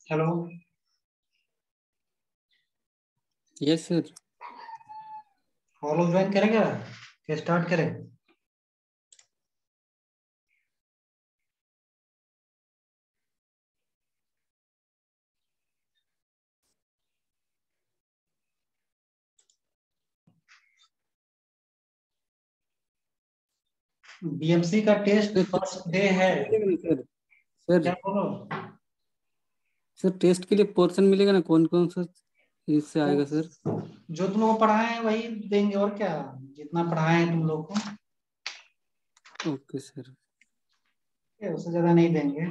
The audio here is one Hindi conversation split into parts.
Hello. Yes sir. Follow join करेगा क्या स्टार्ट करें? बीएमसी का टेस्ट सर फर्स्ट डे है। मिलेगा ना सर? क्या सर बोलो? सर टेस्ट के लिए पोर्शन मिलेगा ना? कौन कौन सा इससे आएगा सर? जो तुम लोग को पढ़ाए हैं वही देंगे, और क्या। जितना पढ़ाए हैं तुम लोग को, ओके सर। उससे ज्यादा नहीं देंगे।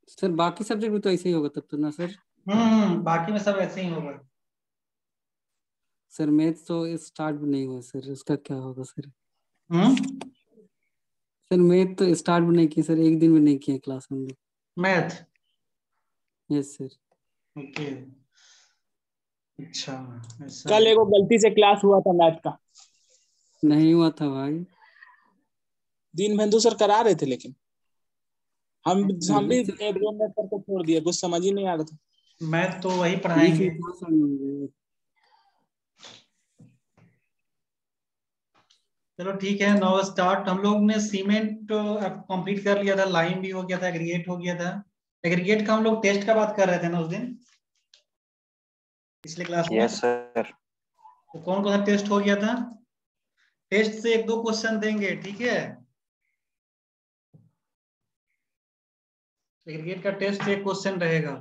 सर बाकी सब्जेक्ट भी तो ऐसे ही होगा तब तो ना सर? बाकी में सब ऐसे ही होगा। सर मैथ तो स्टार्ट भी नहीं हुआ सर, उसका क्या होगा सर? हम्म। सर मैथ तो स्टार्ट भी नहीं किया सर, एक दिन भी नहीं किया क्लास में हम लोग। मैथ। Yes sir. ओके। अच्छा। ऐसा कल है। एगो गलती से क्लास हुआ था मैथ का। नहीं हुआ था भाई। दीन बंधु सर करा रहे थे, लेकिन हम भी बीच रूम में करके छोड़ दिया, कुछ समझ ही नहीं आ रहा था। मैथ तो वही बीच पढ़ाएंगे। में कहाँ से होंगे? चलो ठीक है, नाउ स्टार्ट। हम लोग ने सीमेंट कंप्लीट कर लिया था, लाइन भी हो गया था, एग्रीगेट हो गया था। एग्रीगेट का हम लोग टेस्ट का बात कर रहे थे ना उस दिन, पिछले क्लास में। Yes sir. तो कौन कौन सा टेस्ट हो गया था? टेस्ट से एक दो क्वेश्चन देंगे, ठीक है। एग्रीगेट का टेस्ट से एक क्वेश्चन रहेगा।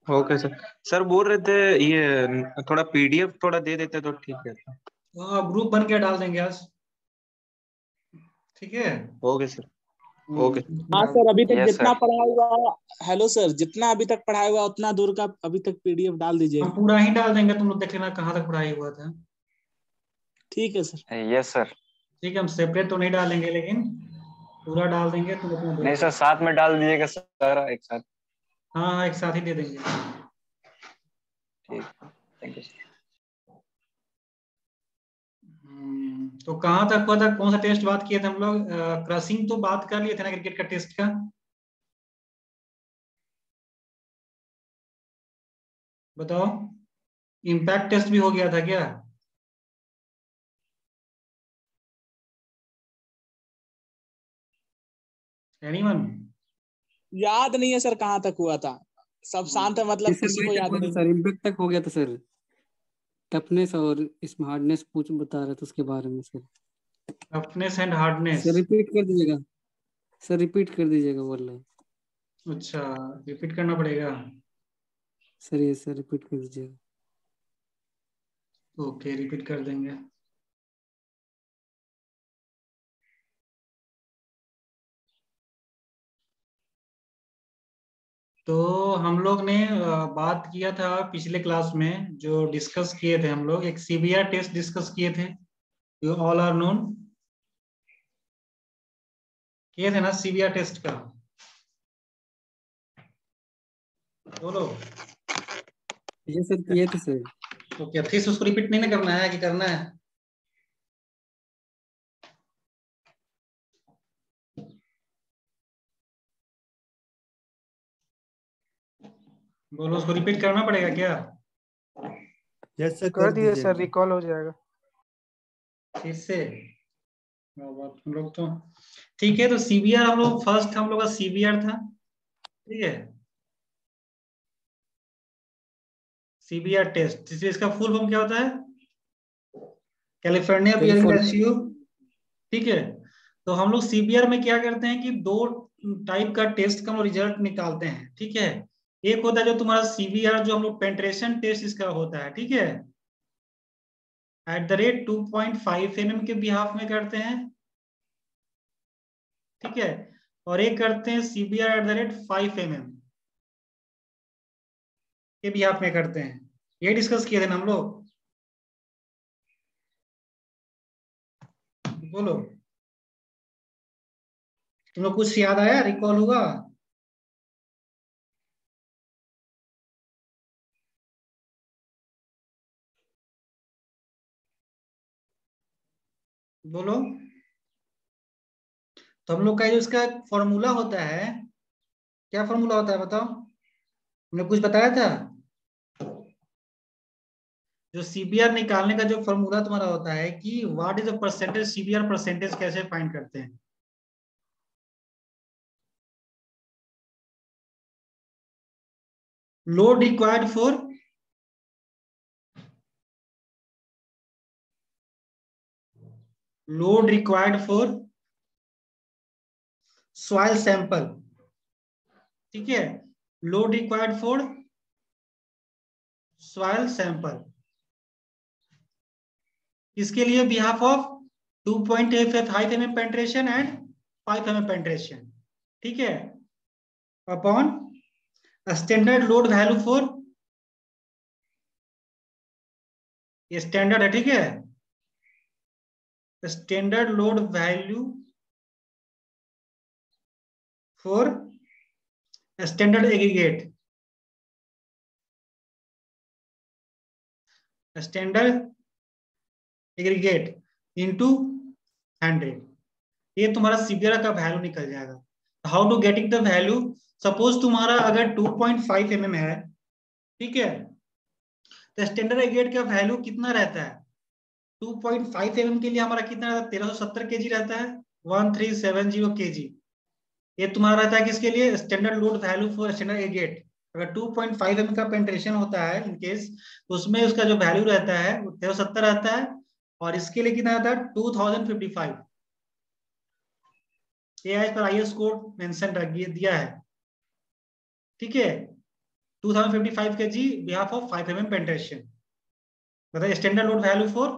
Okay sir. सर बोल रहे थे ये थोड़ा पीडीएफ थोड़ा दे देते तो ठीक है। ग्रुप बन के डाल देंगे आज, ठीक है। Okay sir. ओके। हाँ डाल। सर, अभी तक यस जितना सर। पढ़ा हुआ। हेलो सर, जितना अभी तक पढ़ाया हुआ उतना दूर का अभी तक पीडीएफ डाल हम दीजिएगा। पूरा ही डाल देंगे, तुम लोग देख लेना कहाँ तक पढ़ाई हुआ था। ठीक है सर। Yes sir. ठीक है, हम सेपरेट तो नहीं डालेंगे, लेकिन पूरा डाल देंगे, तुम अपना देख नहीं लेना। सर, साथ में डाल दीजिएगा सर, एक साथ। हाँ हाँ, एक साथ ही दे देंगे। ठीक। Thank you sir. तो कहाँ तक हुआ था, कौन सा टेस्ट बात किए थे हम लोग? क्रशिंग तो बात कर लिए थे ना, क्रिकेट का टेस्ट का। बताओ। इम्पैक्ट टेस्ट भी हो गया था क्या? एनीवन? याद नहीं है सर कहाँ तक हुआ था। सब शांत है, जी मतलब सर किसी वही को तक याद हुआ था नहीं है। सर, इम्पैक्ट तक हो गया था सर। टफनेस और इसमें हार्डनेस पूछ बता रहे थे उसके बारे में sir. Toughness and sir hardness. Repeat कर दीजिएगा। सर रिपीट कर दीजिएगा बोल रहे हैं। अच्छा, रिपीट करना पड़ेगा। सर ये सर रिपीट कर दीजिएगा। ओके, रिपीट कर देंगे। तो हम लोग ने बात किया था पिछले क्लास में, जो डिस्कस किए थे हम लोग, एक सीबीआर टेस्ट डिस्कस किए थे, यू ऑल आर नोन। किए थे ना सीबीआर टेस्ट का? बोलो। ये सर किए थे सर। तो क्या फिर से उसको रिपीट नहीं ना करना है, कि करना है? बोलो, उसको रिपीट करना पड़ेगा क्या? यस सर, कर कर दिए सर, दीजिएगा। रिकॉल हो जाएगा। फिर से? बात हम लोग तो ठीक है। तो सीबीआर हम लोग, फर्स्ट हम लोग का सीबीआर था, ठीक है। सीबीआर टेस्ट, इसका फुल फॉर्म क्या होता है? California bearing California. रेशियो, ठीक है। तो हम लोग सीबीआर में क्या करते हैं कि दो टाइप का टेस्ट का हम रिजल्ट निकालते हैं, ठीक है। एक होता है जो तुम्हारा सीबीआर, जो हम लोग पेंट्रेशन टेस्ट इसका होता है, ठीक है, @2.5 mm के बिहाफ में करते हैं, ठीक है। और एक करते हैं सीबीआर @5 mm के बिहाफ में करते हैं। ये डिस्कस किए थे ना हम लोग। बोलो, तुम लोग कुछ याद आया, रिकॉल हुआ? बोलो। तो हम लोग का जो इसका फॉर्मूला होता है, क्या फॉर्मूला होता है बताओ, हमने कुछ बताया था? जो सीबीआर निकालने का जो फॉर्मूला तुम्हारा होता है कि what is the percentage, CBR percentage कैसे फाइंड करते हैं? Load required for soil sample, ठीक है, load required for soil sample, इसके लिए behalf of 2.5 mm penetration and 5 mm penetration, ठीक है, upon standard load value for, ये स्टैंडर्ड है, ठीक है, standard load value for standard aggregate, standard aggregate into 100, ये तुम्हारा सीबीआर का वैल्यू निकल जाएगा। How to getting the value, suppose तुम्हारा अगर 2.5 mm है, ठीक है, तो स्टैंडर्ड एग्रीगेट का वैल्यू कितना रहता है? 2.5 mm के लिए हमारा कितना रहता है? 1370 kg रहता है, 1370 kg। ये तुम्हारा रहता है किसके लिए? Standard load value for standard aggregate. अगर 2.5 mm का पेंट्रेशन होता है इन केस, तो उसमें उसका जो वैल्यू रहता है वो 1370 रहता है, और इसके लिए कितना रहता है? 2055। ये as per IS code mention दिया है, ठीक है, 2055 kg behalf of 5 mm penetration, मतलब standard load value for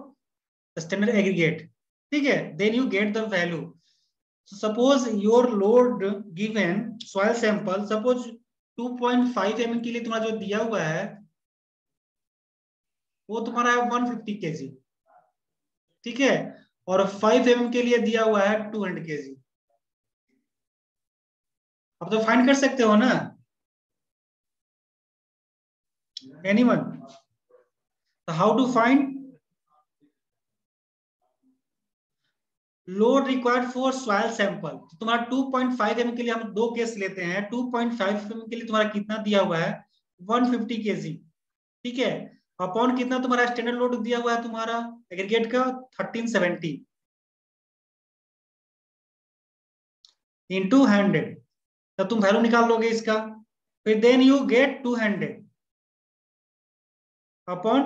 standard aggregate, ठीक है, then you get the value. Suppose your load given soil sample, suppose 2.5 mm के लिए तुम्हारा जो दिया हुआ है वो तुम्हारा है 150 kg, ठीक है, और 5 mm के लिए दिया हुआ है 200 kg। अब तो फाइंड कर सकते हो ना anyone? How to find load required for soil sample? तुम्हारा 2.5 mm के लिए हम दो केस लेते हैं। 2.5 mm के लिए तुम्हारा कितना दिया हुआ है? 150 kg, ठीक है, अपॉन कितना तुम्हारा स्टैंडर्ड लोड दिया हुआ है तुम्हारा एग्रीगेट का? 1370 इंटू 100, तो तुम वैल्यू निकाल लोगे इसका, फिर then you get 200 upon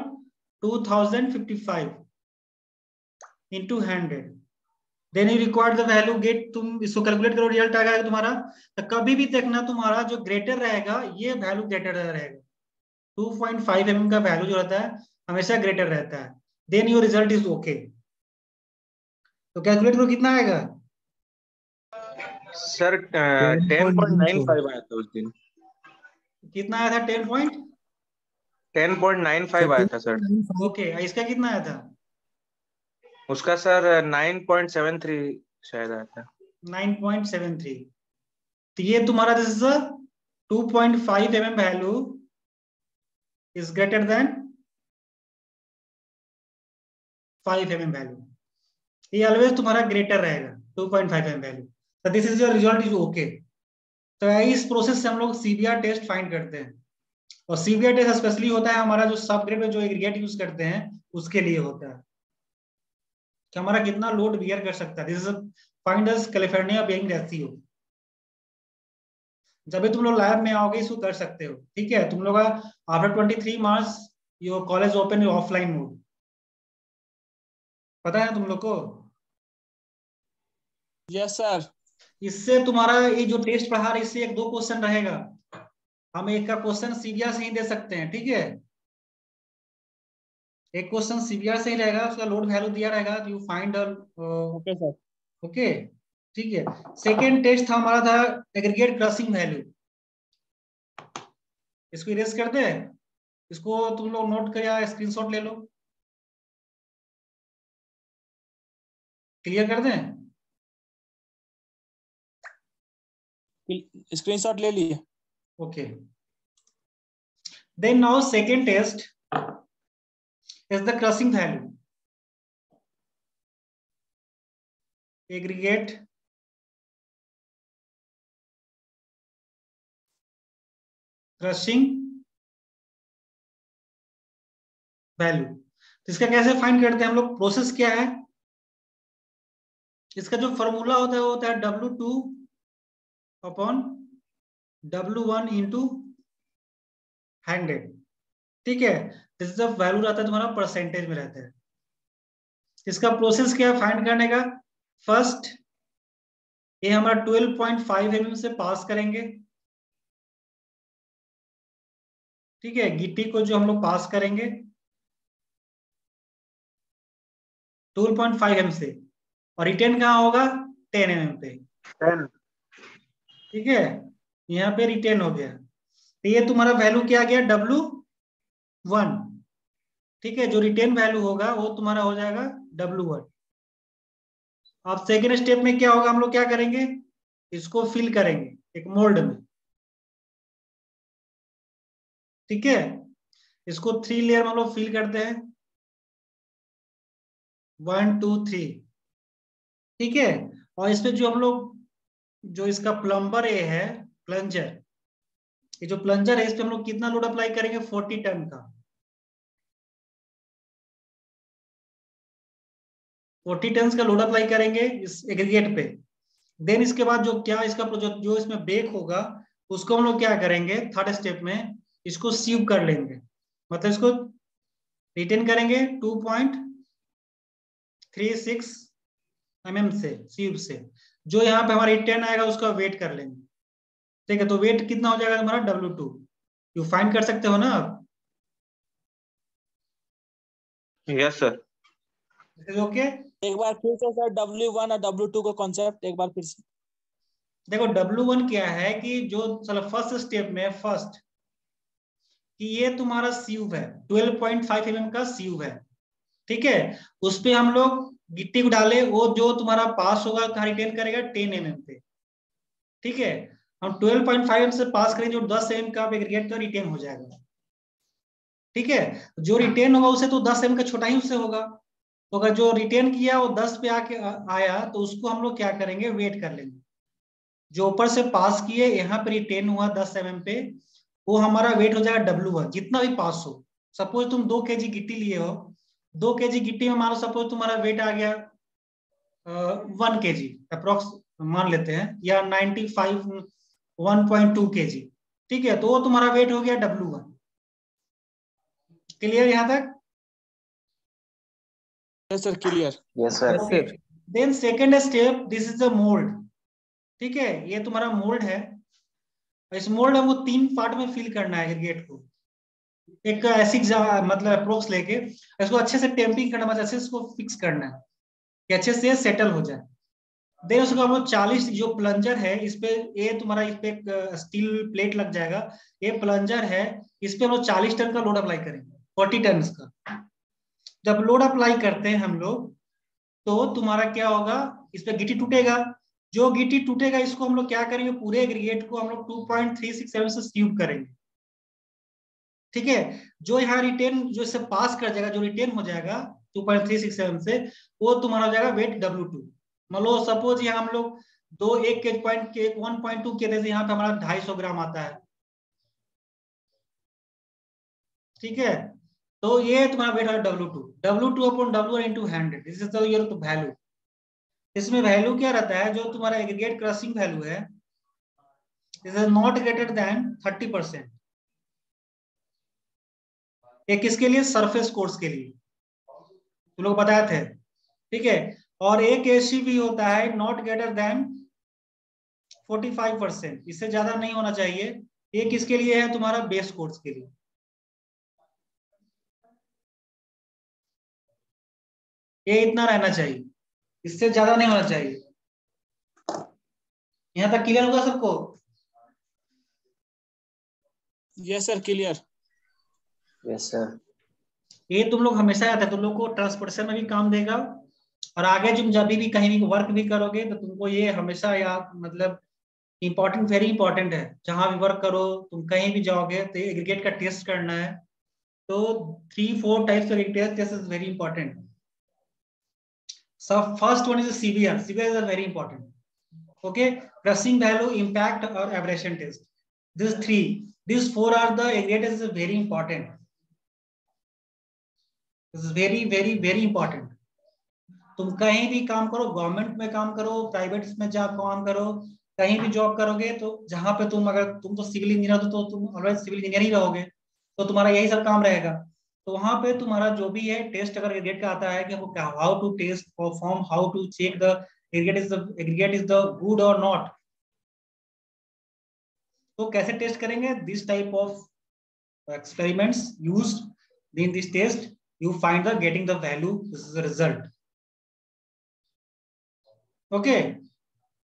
2055 into 100, then you required the value get, तुम इसको कैलकुलेट करो, रिजल्ट आ जाएगा तुम्हारा। तो कभी भी देखना तुम्हारा जो ग्रेटर रहेगा ये वैल्यू ग्रेटर रहेगा, 2.5 mm का वैल्यू जो रहता है हमेशा ग्रेटर रहता है, then your result is okay. तो कैलकुलेट करो कितना आएगा सर 10.95 आया था उस दिन। कितना आया था? 10.95 आया था सर। ओके, इसका कितना आया था? उसका सर 9.73 शायद आया था। 9.73। तो ये तुम्हारा this is 2.5 mm value is greater than 5 mm value, ये ऑलवेज तुम्हारा ग्रेटर रहेगा 2.5 mm वैल्यू। तो this is your result is okay. तो इस प्रोसेस से हम लोग सीबीआर टेस्ट फाइंड करते हैं, और सीबीआर टेस्ट स्पेशली होता है हमारा जो सब ग्रेड में जो एग्रीगेट यूज करते हैं उसके लिए होता है कि हमारा कितना लोड बियर कर सकता है। This is find us California being ratio. जब भी तुम लोग लैब में आओगे इसको कर सकते हो, ठीक है, तुम लोग after 23 March your college open offline mode, पता है तुम लोग को? Yes sir. इससे तुम्हारा ये जो टेस्ट पढ़ा रहे इससे एक दो क्वेश्चन रहेगा, हम एक का क्वेश्चन सीबीआर से ही दे सकते हैं, ठीक है, एक क्वेश्चन सीबीआर से ही रहेगा, उसका लोड वैल्यू दिया रहेगा, you find okay sir. Okay, ठीक है। सेकेंड टेस्ट था हमारा था एग्रीगेट क्रशिंग वैल्यू, इसको इरेज कर दे, इसको तुम लोग नोट कर या स्क्रीनशॉट ले लो, क्लियर कर दें? स्क्रीनशॉट ले लिए। Okay, then now second test is the crushing value, aggregate crushing value. तो इसका कैसे फाइंड करते हैं हम लोग? प्रोसेस क्या है इसका? जो फॉर्मूला होता है वो होता है W2 अपॉन W1 इंटू 100। ठीक है, दिस जब वैल्यू रहता है तुम्हारा परसेंटेज में रहता है। इसका प्रोसेस क्या है फाइंड करने का? फर्स्ट ये हमारा 12.5 mm से पास करेंगे। ठीक है, गिट्टी को जो हम लोग पास करेंगे 12.5 mm से, और रिटेन कहाँ होगा? 10 mm पे। 10। ठीक है, यहाँ पे रिटेन हो गया। तो ये तुम्हारा वैल्यू क्या आ गया? W1। ठीक है, जो रिटेन वैल्यू होगा वो तुम्हारा हो जाएगा W1। अब सेकेंड स्टेप में क्या होगा? हम लोग क्या करेंगे? इसको फिल करेंगे एक मोल्ड में। ठीक है, इसको 3 लेयर में हम लोग फिल करते हैं, 1 2 3। ठीक है, और इसमें जो हम लोग जो इसका प्लम्बर ये है, प्लंजर, ये जो प्लंजर है इस पे हम लोग कितना लोड अप्लाई करेंगे? 40 टन का। 40 टन का लोड अप्लाई करेंगे इस एग्रीगेट पे। देन इसके बाद जो क्या इसका जो इसमें ब्रेक होगा उसको हम लोग क्या करेंगे? थर्ड स्टेप में इसको सीव कर लेंगे, मतलब इसको रिटेन करेंगे 2.36 mm से सीव से। जो यहाँ पे हमारा रिटेन आएगा उसका वेट कर लेंगे। ठीक है, तो वेट कितना हो जाएगा तुम्हारा? W2। यू फाइंड कर सकते हो ना आप? Yes sir. ओके, एक बार फिर से सर W1 और W2 का कॉन्सेप्ट एक बार फिर से। देखो W1 क्या है कि जो चलो फर्स्ट स्टेप में फर्स्ट कि ये तुम्हारा सीव है, 12.5 mm का सीव है। ठीक है, उस पे हम लोग गिट्टी को डाले, वो जो तुम्हारा पास होगा कहाँ रिटेन करेगा? 10 mm पे। ठीक है, हम 12.5 mm से पास करेंगे, जो 10 mm का एग्रीगेट का रिटेन हो जाएगा। ठीक है, जो रिटेन होगा उसे तो 10 mm का छोटा ही उससे होगा। तो अगर जो रिटेन किया वो 10 पे आके आया तो उसको हम लोग क्या करेंगे? वेट कर लेंगे। जो ऊपर से पास किए यहाँ पे रिटेन हुआ 10 mm पे, वो हमारा वेट हो जाएगा W1, जितना भी पास हो। सपोज तुम 2 kg गिट्टी लिए हो, 2 kg गिट्टी में मान लो सपोज तुम्हारा वेट आ गया 1 kg अप्रोक्स मान लेते हैं, या 95 1.2 kg। ठीक है, तो वो तुम्हारा वेट हो गया W1। क्लियर यहाँ तक? Yes sir, clear. Yes sir. Okay, then second step, this is the mould. ठीक है, ये तुम्हारा मोल्ड है। इस मोल्ड में वो 3 पार्ट में फिल करना है एग्रीगेट को। एक ऐसी मतलब अप्रोक्स लेके इसको अच्छे से टेम्पिंग करना, मतलब अच्छे से इसको फिक्स करना है कि अच्छे से सेटल हो जाए। देन उसको हम लोग 40 जो प्लंजर है इस पे, ये तुम्हारा इस पे एक स्टील प्लेट लग जाएगा, ये प्लंजर है, इस पे हम लोग 40 टन का लोड अप्लाई करेंगे, 40 टन का। जब लोड अप्लाई करते हैं हम लोग तो तुम्हारा क्या होगा? इस पे गिट्टी टूटेगा। जो गिट्टी टूटेगा इसको हम लोग क्या करेंगे? पूरे एग्रीगेट को हम लोग 2.367 से सीव करेंगे। ठीक है, जो यहाँ रिटेन जो इससे पास कर जाएगा, जो रिटेन हो जाएगा 2.367 से, वो तुम्हारा हो जाएगा वेट W2। मान लो सपोज यहाँ हम लोग 1.2 के जैसे यहाँ पे हमारा 250 ग्राम आता है। ठीक है, तो ये तुम्हारा वेट है W2 upon W1 into 100। This is the your value. इसमें वैल्यू क्या रहता है? जो तुम्हारा एग्रीगेट क्रशिंग वैल्यू है, this is not greater than 30%। ये किसके लिए? सरफेस कोर्स के लिए, तुम लोग बताए थे। ठीक है, और एक ACV होता है नॉट ग्रेटर देन 45%, इससे ज्यादा नहीं होना चाहिए। ये किसके लिए है? तुम्हारा बेस कोर्स के लिए। ये इतना रहना चाहिए, इससे ज्यादा नहीं होना चाहिए। यहां तक क्लियर होगा सबको? Yes sir, clear. Yes sir. ये तुम लोग हमेशा आता है, तुम लोग को ट्रांसपोर्टेशन में भी काम देगा, और आगे तुम जब भी कहीं भी वर्क भी करोगे तो तुमको ये हमेशा याद, मतलब इंपॉर्टेंट, वेरी इंपॉर्टेंट है। जहां भी वर्क करो, तुम कहीं भी जाओगे तो एग्रीगेट का टेस्ट करना है। तो 3-4 types of test is very important. सब first one is CBR। CBR is very important. Okay, crushing value, impact और abrasion test. These three, these four are the aggregators is very important. This is very very very important. तुम कहीं भी काम करो, गवर्नमेंट में काम करो, प्राइवेट में जॉब काम करो, कहीं भी जॉब करोगे तो जहां पे तुम, अगर तुम तो सिविल इंजीनियर हो तो तुम ऑलवेज सिविल इंजीनियर ही रहोगे, तो तुम्हारा यही सब काम रहेगा। तो वहां पे तुम्हारा जो भी है टेस्ट अगर एग्रीगेट का आता है कि how to test perform, how to check the aggregate is the good or not, तो कैसे टेस्ट करेंगे? This type of experiments used in this test, you find the getting the value, this is the result. Okay,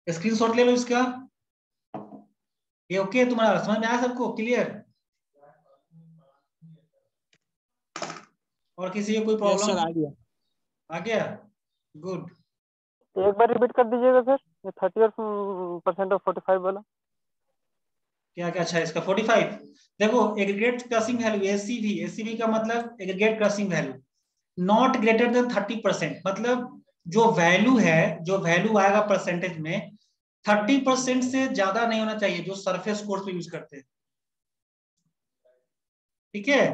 screenshot ले लो इसका। ये ओके तुम्हारा समझ में आया सबको? क्लियर? और किसी को कोई प्रॉब्लम? सर आ गया। आ गया, गुड। एक बार रिपीट कर दीजिएगा सर, ये 30% और 45 वाला। क्या क्या? अच्छा, इसका 45 देखो, एग्रीगेट क्रशिंग वैल्यू एसीवी का मतलब aggregate crushing value not greater than 30%, मतलब जो वैल्यू है, जो वैल्यू आएगा परसेंटेज में 30% से ज्यादा नहीं होना चाहिए, जो सरफेस कोर्स पे यूज करते हैं। ठीक है,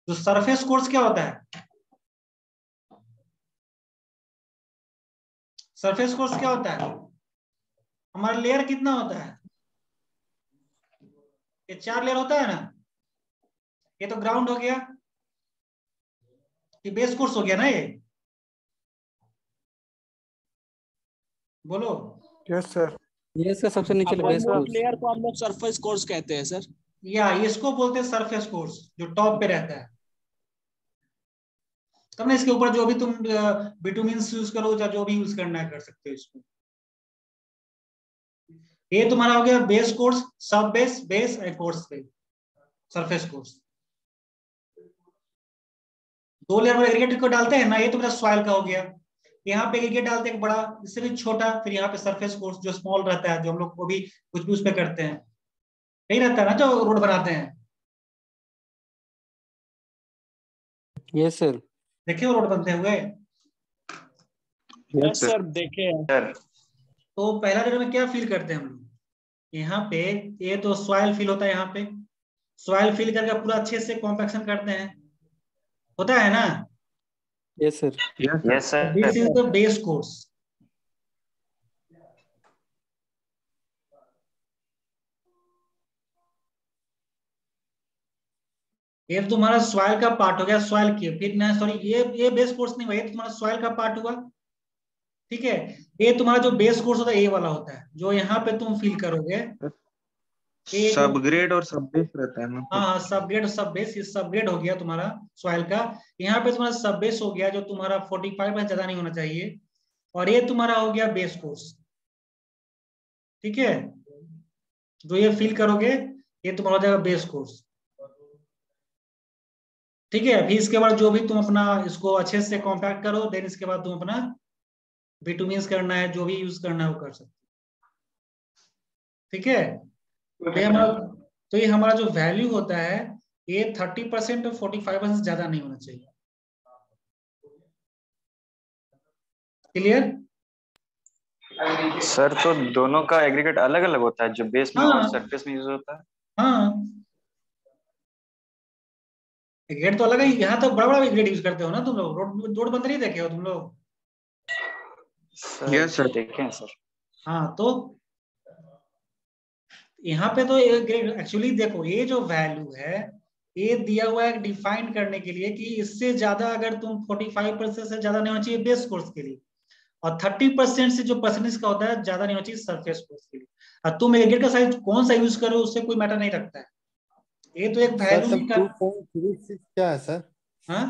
जो सरफेस कोर्स क्या होता है? सरफेस कोर्स क्या होता है? हमारा लेयर कितना होता है? ये 4 लेयर होता है ना। ये तो ग्राउंड हो गया, ये बेस कोर्स हो गया ना। ये बोलो। Yes sir. ये इसका सबसे नीचे बेस कोर्स लेयर को हम लोग सरफेस कोर्स कहते हैं सर। या इसको बोलते हैं सरफेस कोर्स, जो टॉप पे रहता है। तब ना इसके ऊपर जो भी तुम बिटुमिन्स यूज करो या जो भी यूज करना है कर सकते हो इसको। ये तुम्हारा हो गया बेस कोर्स, सब बेस, बेस एंड कोर्स पे सरफेस कोर्स। 2 लेयर में एग्रीगेट को डालते हैं ना, ये तुम्हारा सॉइल का हो गया। यहाँ पे एग्रीगेट डालते हैं बड़ा, इससे भी छोटा, फिर यहाँ पे सरफेस कोर्स जो स्मॉल रहता है, जो हम लोग को भी कुछ भी उस पे करते हैं, नहीं रहता है ना जो रोड बनाते हैं। Yes sir. देखे वो रोड बनते हुए? यस सर, देखे हैं। तो पहला लेयर में क्या फील करते हैं हम लोग? यहाँ पे ये तो सॉइल फील होता है, यहाँ पे सॉइल फील करके पूरा अच्छे से कॉम्पैक्शन करते हैं, होता है ना? Yes sir. Yes sir. This is the base course. ये तुम्हारा सॉइल का पार्ट हो गया, सॉइल की, फिर ना सॉरी ये बेस कोर्स नहीं हुआ, ये तुम्हारा सॉइल का पार्ट हुआ। ठीक है, ये तुम्हारा जो बेस कोर्स होता है ये वाला होता है, जो यहाँ पे तुम फील करोगे। सब ग्रेड और सब बेस रहता है ना। हाँ, सब ग्रेड सब बेस। ये सब ग्रेड हो गया तुम्हारा सॉइल का। यहाँ पे तुम्हारा सब बेस हो गया, जो तुम्हारा 45 में ज्यादा नहीं होना चाहिए, और ये तुम्हारा हो गया बेस कोर्स। ठीक है, जो ये फील करोगे ये तुम्हारा हो जाएगा बेस कोर्स। ठीक है, फिर इसके बाद जो भी तुम अपना इसको अच्छे से कॉम्पैक्ट करो, देन इसके बाद तुम अपना बिटुमिन्स करना है, जो भी यूज करना है वो कर सकते हो। ठीक है, तो ये हमारा जो वैल्यू होता है ये 30% और 45% से ज्यादा नहीं होना चाहिए। क्लियर? सर तो दोनों का एग्रीगेट अलग अलग होता है, जो बेस में हाँ। और सरफेस में यूज होता है। हाँ, ग्रेड तो अलग है। यहाँ तो बड़ा बड़ा ग्रेड यूज करते हो ना तुम लोग, रोड बंद नहीं देखे हो तुम लोग? यस सर, देखे हैं सर। हाँ, तो यहाँ पे तो एक्चुअली देखो, ये जो वैल्यू है ये दिया हुआ है डिफाइन करने के लिए कि इससे ज्यादा अगर तुम 45% से ज्यादा नहीं होना चाहिए बेस कोर्स के लिए, और 30% से जो परसेंटेज का होता है ज्यादा नहीं होना चाहिए सरफेस कोर्स के लिए। और तुम एग्रीगेट का साइज कौन सा यूज करो उससे कोई मैटर नहीं रखता है, ये तो एक वैल्यू सर 2.36 क्या है सर? हाँ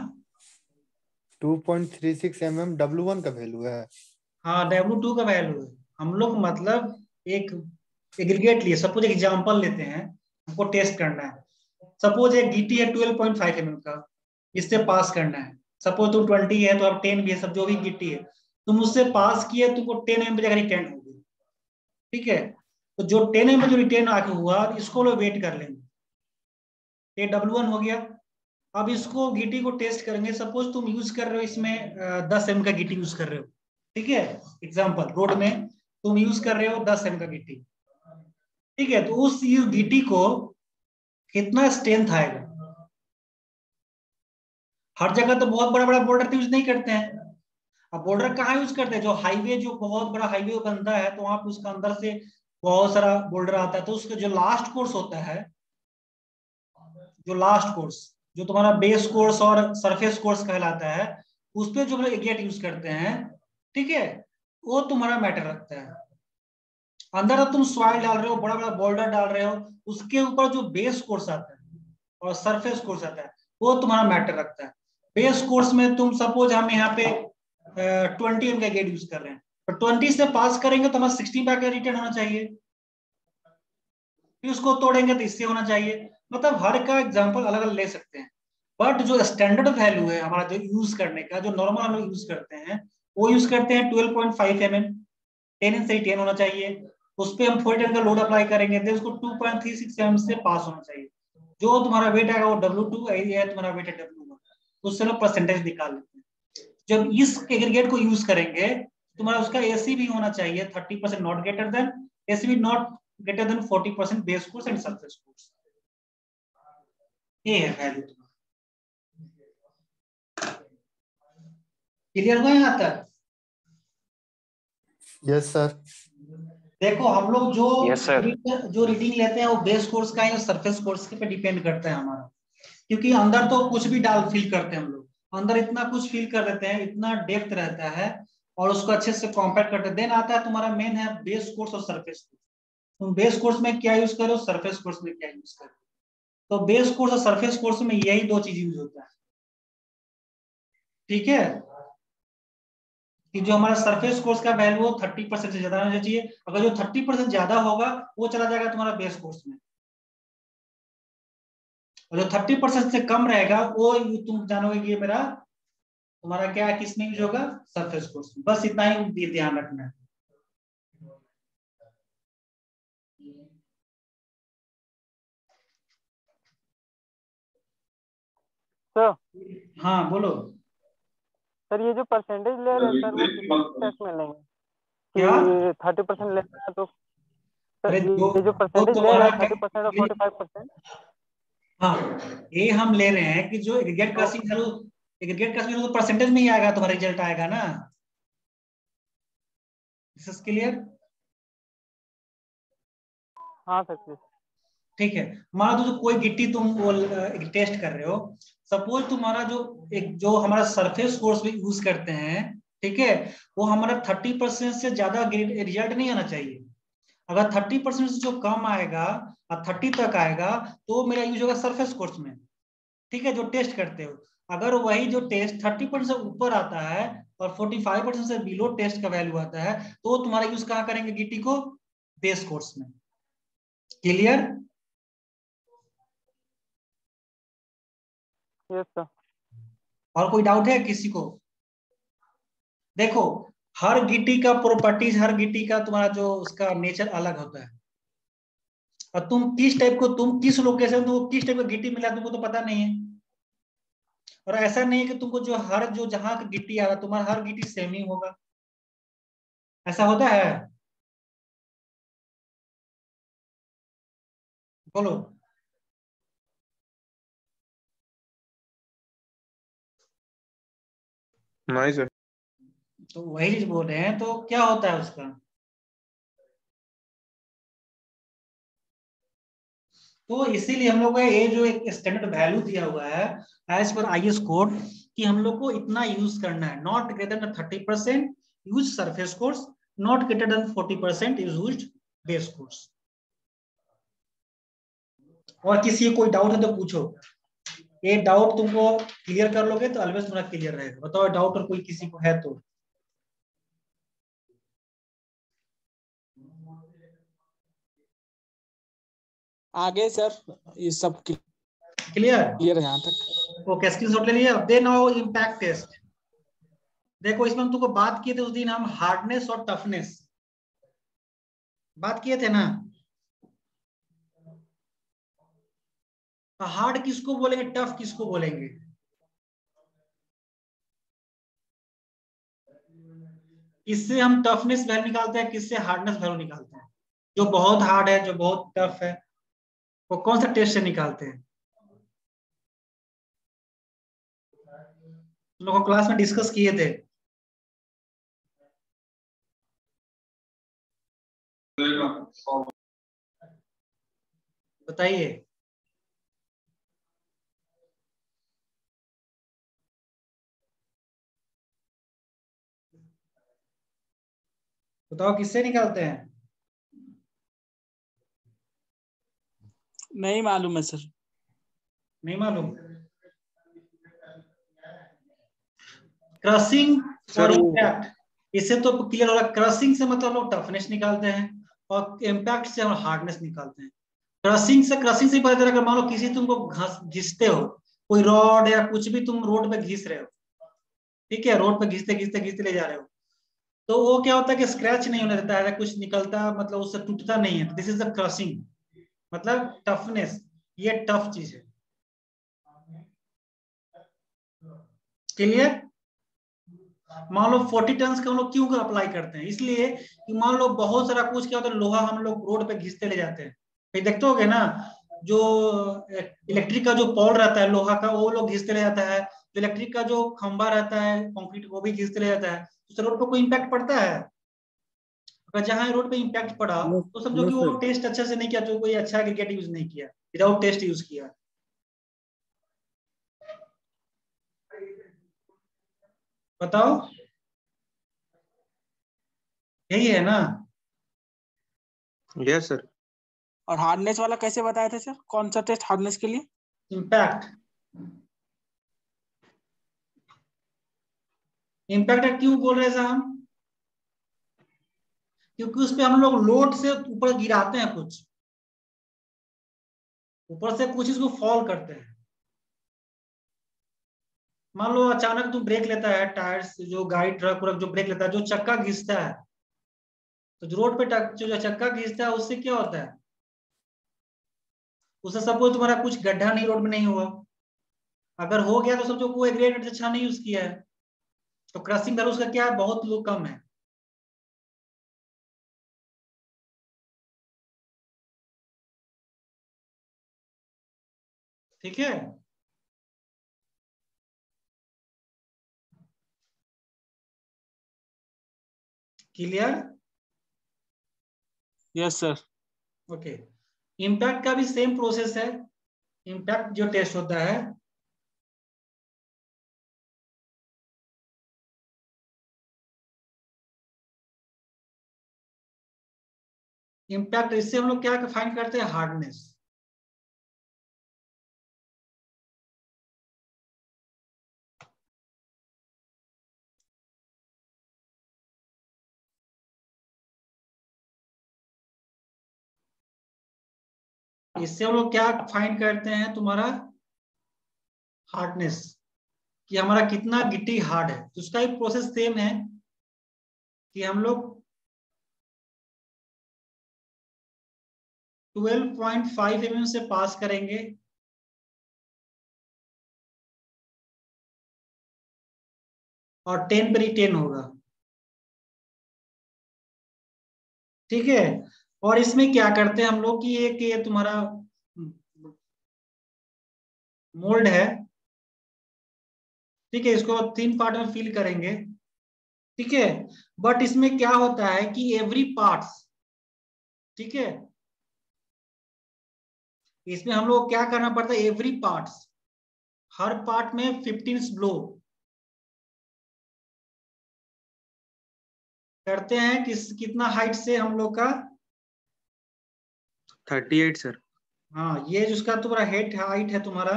2.36 mm W1 का वैल्यू है। हाँ, W2 का वैल्यू है। हम लोग मतलब एक एग्रीगेट लिए, सपोज एग्जांपल लेते हैं, हमको टेस्ट करना है। सपोज एक गिट्टी है 12.5 mm का, इससे पास करना है। सपोज तुम 20 है तो अब 10 भी है, सब जो भी गिट्टी है तुम उससे पास किए, तुमको 10 mm जगह रिटर्न हो गई। ठीक है, तो जो 10 mm जो रिटर्न आके हुआ इसको लोग वेट कर लेंगे, ये W1 हो गया। अब इसको गिट्टी को टेस्ट करेंगे। सपोज तुम यूज कर रहे हो इसमें 10 mm का गिट्टी यूज कर रहे हो। ठीक है, एग्जांपल रोड में तुम यूज कर रहे हो 10 mm का गिट्टी। ठीक है, तो उस गिटी को कितना स्ट्रेंथ आएगा। हर जगह तो बहुत बड़ा बड़ा बोल्डर यूज नहीं करते हैं। अब बोल्डर कहाँ यूज करते हैं, जो हाईवे, जो बहुत बड़ा हाईवे बनता है तो वहां पे उसका अंदर से बहुत सारा बोल्डर आता है, तो उसका जो लास्ट कोर्स होता है, जो लास्ट कोर्स, जो तुम्हारा बेस कोर्स और सरफेस कोर्स कहलाता है, उस पे जो गेट यूज करते हैं, ठीक है, वो तुम्हारा मैटर रखता है। अंदर तुम सॉइल डाल रहे हो, बड़ा बड़ा बोल्डर डाल रहे हो, उसके ऊपर जो बेस कोर्स आता है और सरफेस कोर्स आता है, वो तुम्हारा मैटर रखता है। बेस कोर्स में तुम सपोज हम यहाँ पे 20 एम का गेट यूज कर रहे हैं, तो 20 से पास करेंगे तो हमारा 60 का रिटर्न होना चाहिए, फिर उसको तोड़ेंगे तो इससे होना चाहिए। मतलब हर का एग्जांपल अलग अलग ले सकते हैं, बट जो स्टैंडर्ड वैल्यू है हमारा जो यूज करने का, जो नॉर्मल हम लोग यूज करते हैं, वो यूज करते हैं 12.5 mm, 10 से 10 होना चाहिए। उस पर हम 40 का लोड अप्लाई करेंगे, तो उसको 2.36 mm से पास होना चाहिए। जो तुम्हारा वेट आएगा वो W2 है, तुम्हारा वेट है W1, उससे हम परसेंटेज निकाल लेते हैं। जब इस एग्रीगेट को यूज करेंगे, तुम्हारा उसका एसी भी होना चाहिए 30% नॉट ग्रेटर देन, एसी भी not greater than 40% base course and surface course. ये है वैल्यू तुम्हारा। क्लियर हुआ यहाँ तक? Yes sir. देखो हम लोग जो Yes, sir. जो रीडिंग लेते हैं वो बेस कोर्स का या सरफेस कोर्स के पे डिपेंड करता है हमारा, क्योंकि अंदर तो कुछ भी डाल फिल करते हैं हम लोग, अंदर इतना कुछ फिल कर देते हैं, इतना डेप्थ रहता है, और उसको अच्छे से कॉम्पैक्ट करते हैं। देन आता है तुम्हारा मेन है बेस कोर्स और सरफेस कोर्स। तुम बेस कोर्स में क्या यूज करो, सरफेस कोर्स में क्या यूज करो। तो बेस कोर्स और सरफेस कोर्स में यही दो चीज यूज होता है, ठीक है, कि जो हमारा सरफेस कोर्स का वैल्यू 30% से ज्यादा होना चाहिए। अगर जो 30% ज्यादा होगा वो चला जाएगा तुम्हारा बेस कोर्स में, और जो 30% से कम रहेगा वो तुम जानोगे कि ये मेरा तुम्हारा क्या है, किस में यूज होगा, सरफेस कोर्स में। बस इतना ही ध्यान रखना है। सर हाँ बोलो। सर ये जो परसेंटेज ले रहे हैं सर, वो किस टेस्ट में लेंगे क्या? कि 30% ले रहे हैं तो सर अरे ये जो परसेंटेज ले रहे हैं 30% और 45%? हाँ, ये हम ले रहे हैं कि जो एग्रीगेट का सीन है, एग्रीगेट का सीन तो परसेंटेज में ही आएगा, तुम्हारा रिजल्ट आएगा ना। This is clear? हाँ सर प्लीज। ठीक है, मान लो तो कोई गिट्टी तुम वो टेस्ट कर रहे हो, सपोज तुम्हारा जो हमारा सरफेस कोर्स में यूज करते हैं, ठीक है, वो हमारा 30% से ज्यादा रिजल्ट नहीं आना चाहिए। अगर 30% से जो कम आएगा और 30 तक आएगा तो मेरा यूज होगा सरफेस कोर्स में, ठीक है, जो टेस्ट करते हो। अगर वही जो टेस्ट 30% से ऊपर आता है और 45% से बिलो टेस्ट का वैल्यू आता है, तो तुम्हारा यूज कहाँ करेंगे गिट्टी को, बेस कोर्स में। क्लियर? Yes sir. और कोई डाउट है किसी को? देखो हर गिट्टी का प्रॉपर्टीज, हर गिट्टी का तुम्हारा जो उसका नेचर अलग होता है, और तुम किस टाइप को, तुम किस लोकेशन, तुमको किस टाइप का गिट्टी मिला तुमको तो पता नहीं है। और ऐसा नहीं है कि तुमको जो जहां का गिट्टी आ रहा, तुम्हारा हर गिट्टी सेम ही होगा, ऐसा होता है? बोलो। नहीं सर। तो वही चीज बोल रहे हैं, तो क्या होता है उसका, तो इसीलिए हम लोग का ये जो एक स्टैंडर्ड वैल्यू दिया हुआ है एज पर IS कोड, कि हम लोग को इतना यूज करना है, not greater than 30% use surface course, not greater than 40% use base course. और किसी को कोई डाउट है तो पूछो, ये डाउट तुमको क्लियर कर लोगे तो ऑलवेज तुम्हारा क्लियर रहेगा। बताओ डाउट और कोई किसी को है तो। आगे सर ये सब क्लियर? क्लियर है यहाँ तक। ओके, स्क्रीनशॉट ले लिया। देन आओ इम्पैक्ट टेस्ट। देखो इसमें हम तुमको बात किए थे उस दिन, हम हार्डनेस और टफनेस बात किए थे ना। हार्ड किसको बोलेंगे, टफ किसको बोलेंगे? इससे हम टफनेस वैल्यू निकालते हैं, किससे हार्डनेस वैल्यू निकालते हैं? जो बहुत हार्ड है, जो बहुत टफ है, वो कौन सा टेस्ट से निकालते हैं? तुम लोग क्लास में डिस्कस किए थे। बताइए। बताओ किससे निकालते हैं? नहीं मालूम है सर। नहीं मालूम। क्रशिंग और इम्पैक्ट, इससे तो क्लियर हो रहा है। क्रशिंग से मतलब लोग टफनेस निकालते हैं और इम्पैक्ट से हम हार्डनेस निकालते हैं। क्रशिंग से पता चला, मान लो किसी तुमको घिसते हो, कोई रॉड या कुछ भी तुम रोड पे घिस रहे हो, ठीक है, रोड पे घिसते घिसते घिसते ले जा रहे हो, तो वो क्या होता है कि स्क्रैच नहीं होने देता है, कुछ निकलता मतलब उससे टूटता नहीं है। दिस इज द क्रशिंग, मतलब टफनेस। ये टफ चीज है। क्लियर? मान लो 40 टन का हम लोग क्यों अप्लाई करते हैं? इसलिए कि मान लो बहुत सारा कुछ क्या होता है, लोहा हम लोग रोड पे घिसते ले जाते हैं, फिर देखते होगे ना, जो इलेक्ट्रिक का जो पॉल रहता है लोहा का, वो लोग घिसते ले जाता है। जो इलेक्ट्रिक का जो खंबा रहता है कंक्रीट, वो भी घिसते ले जाता है। तो रोड पे कोई इम्पैक्ट पड़ता है? अगर जहां रोड पे इम्पैक्ट पड़ा नो तो समझो नो कि वो सर। टेस्ट अच्छे से नहीं किया, तो कोई अच्छा एग्रीगेट यूज नहीं किया, विदाउट टेस्ट यूज किया। बताओ, यही है ना? Yes sir. और हार्डनेस वाला कैसे बताए थे सर? कौन सा टेस्ट हार्डनेस के लिए? इम्पैक्ट। इम्पैक्ट क्यों बोल रहे हैं साहब हम? क्योंकि उस पे हम लोग लोड से ऊपर गिराते हैं, कुछ ऊपर से कुछ इसको फॉल करते हैं। मान लो अचानक तुम ब्रेक लेता है, टायर्स जो गाड़ी ट्रक व्रक जो ब्रेक लेता है, जो चक्का घिसता है, तो जो रोड पे जो चक्का घिसता है उससे क्या होता है? उससे सपोज तुम्हारा कुछ गड्ढा नहीं, रोड में नहीं हुआ, अगर हो गया तो समझो कोई ग्रेड अच्छा नहीं यूज किया है, तो क्रशिंग वैल्यू उसका क्या है, बहुत लो कम है। ठीक है? Clear? Yes sir. Okay. Impact का भी सेम प्रोसेस है। इम्पैक्ट जो टेस्ट होता है, इम्पैक्ट इससे हम लोग क्या फाइंड करते हैं? हार्डनेस। इससे हम लोग क्या फाइंड करते हैं? तुम्हारा हार्डनेस, कि हमारा कितना गिट्टी हार्ड है। तो उसका एक प्रोसेस सेम है कि हम लोग 12.5 mm से पास करेंगे, और 10 पर 10 होगा। ठीक है? और इसमें क्या करते हैं हम लोग कि एक ये तुम्हारा मोल्ड है, ठीक है, इसको 3 पार्ट में फिल करेंगे। ठीक है? बट इसमें क्या होता है कि एवरी पार्ट्स, ठीक है, इसमें हम लोग क्या करना पड़ता है? एवरी पार्ट्स, हर पार्ट में 15 ब्लो करते हैं। कितना हाइट से हम लोग का? 38 सर। हाँ, ये जिसका तुम्हारा हेड हाइट है तुम्हारा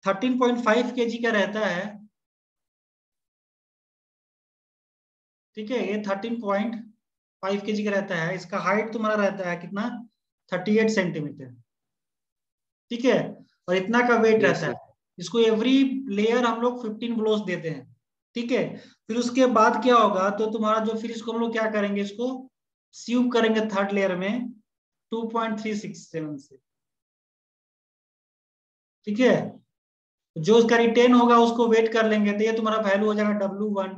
13.5 kg का रहता है। ठीक है, ये 13.5 kg का रहता है। इसका हाइट तुम्हारा रहता है कितना? 38 सेंटीमीटर। ठीक है? और इतना का वेट यस रहता है। सर। इसको एवरी लेयर हम लोग 15 ब्लोस देते हैं। ठीक है? फिर उसके बाद क्या होगा, तो तुम्हारा जो, फिर इसको हम लोग क्या करेंगे, इसको सीव करेंगे थर्ड लेयर में 2.367 से। ठीक है? जो उसका रिटेन होगा उसको वेट कर लेंगे, तो ये तुम्हारा वैल्यू हो जाएगा W1,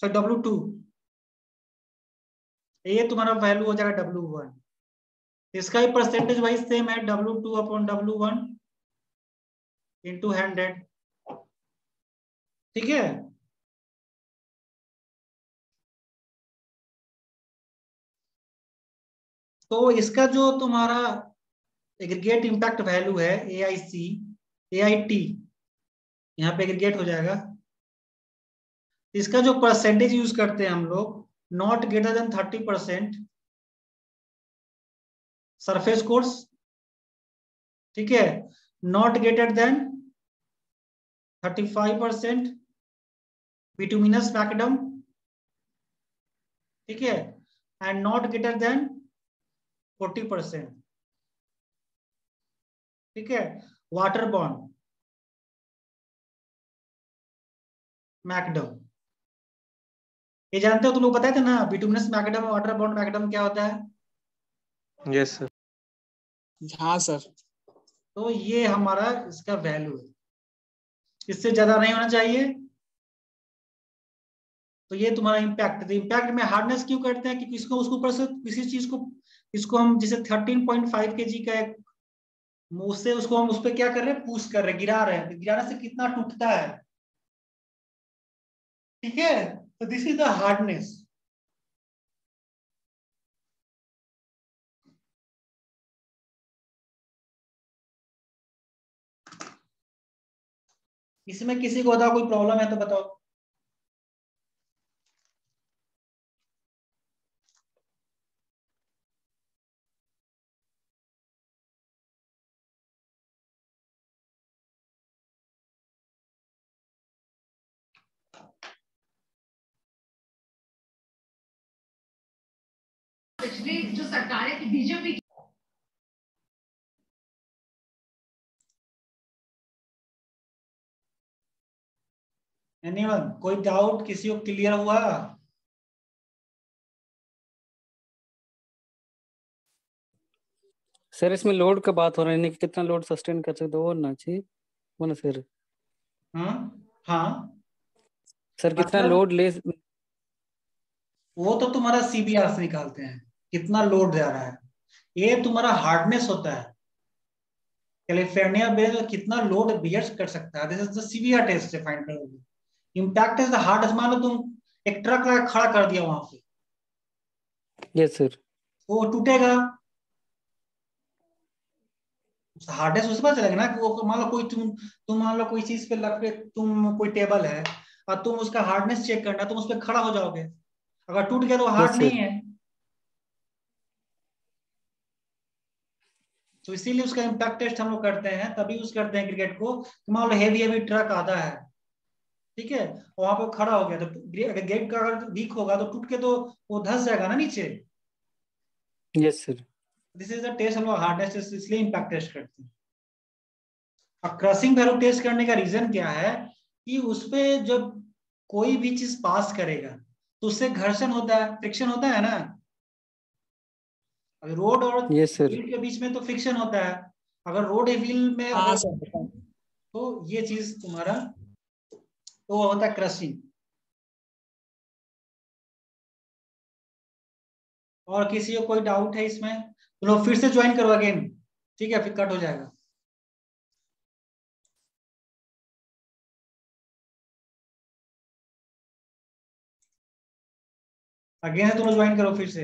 तो W2, ये तुम्हारा वैल्यू हो जाएगा W1। इसका भी परसेंटेज वाइज सेम है, W2/W1 इंटू 100। ठीक है, तो इसका जो तुम्हारा एग्रीगेट इम्पैक्ट वैल्यू है AIT, यहाँ पे एग्रीगेट हो जाएगा। इसका जो परसेंटेज यूज करते हैं हम लोग, not greater than 30% surface course, ठीक है, not greater than 35% bituminous McAdam, ठीक है, एंड नॉट ग्रेटर देन 40%, ठीक है, वाटर बॉन्ड मैकडम। ये जानते हो, तुम लोग बताए थे ना बिटुमिनस मैकडम और वाटर बॉन्ड मैकडम क्या होता है? Yes sir. हाँ सर। तो ये हमारा इसका वैल्यू है, इससे ज्यादा नहीं होना चाहिए। तो ये तुम्हारा इम्पैक्ट। इम्पैक्ट में हार्डनेस क्यों करते हैं? क्योंकि इसको उसके ऊपर से किसी चीज को, इसको हम जैसे 13.5 kg का एक उससे उसको हम उस पर क्या कर रहे हैं, पुश कर रहे हैं, गिरा रहे हैं। तो गिराने से कितना टूटता है, ठीक है। तो दिस इज द हार्डनेस। इसमें किसी को बताओ कोई प्रॉब्लम है तो बताओ। पिछली जो सरकारें थी बीजेपी, एनीवन, कोई डाउट किसी को क्लियर हुआ? सर इसमें लोड का बात हो रहा है कि कितना लोड सस्टेन कर सकते हो, वो ना चाहिए वो ना सर। हाँ हाँ सर कितना मतलब लोड ले। वो तो तुम्हारा CBR से निकालते हैं, कितना लोड दे रहा है। ये तुम्हारा हार्डनेस होता है, कैलिफोर्निया बेस कितना लोड बियर्स कर सकता है। This is the CBR test से फाइंड करोगे। Impact is the hardness. मान लो तुम एक ट्रक लगा खड़ा कर दिया वहां पे, यस सर। वो टूटेगा। हार्डनेस उससे पता चलेगा ना कि वो, मान लो कोई तुम मान लो कोई चीज पे लग पे, तुम कोई टेबल है और तुम उसका हार्डनेस चेक करना, तुम उस पर खड़ा हो जाओगे, अगर टूट गया तो हार्ड यस नहीं सर। है। तो इसीलिए उसका इम्पैक्ट टेस्ट हम लोग करते हैं, तभी यूज करते हैं क्रिकेट को। मान लो हेवी हेवी ट्रक आता है, ठीक है, और वहां पे खड़ा हो गया, तो अगर गेट का अगर वीक होगा तो टूट के तो वो धंस जाएगा ना नीचे। Yes sir. This is the test हम लोग हार्डनेस टेस्ट, इसलिए इम्पैक्ट टेस्ट करते हैं। अब क्रशिंग वैल्यू टेस्ट करने का रीजन क्या है कि उसपे जब कोई भी चीज पास करेगा तो उससे घर्षण होता है, फ्रिक्शन होता है ना। अगर रोड और यस सर। व्हील के बीच में तो फ्रिक्शन होता है। अगर रोड व्हील में हाँ अगर, सर। तो ये चीज तुम्हारा तो होता है क्रशिंग। और किसी को कोई डाउट है इसमें तो लोग फिर से ज्वाइन करो अगेन, ठीक है, फिर कट हो जाएगा। अगेन से तुम लोग ज्वाइन करो फिर से।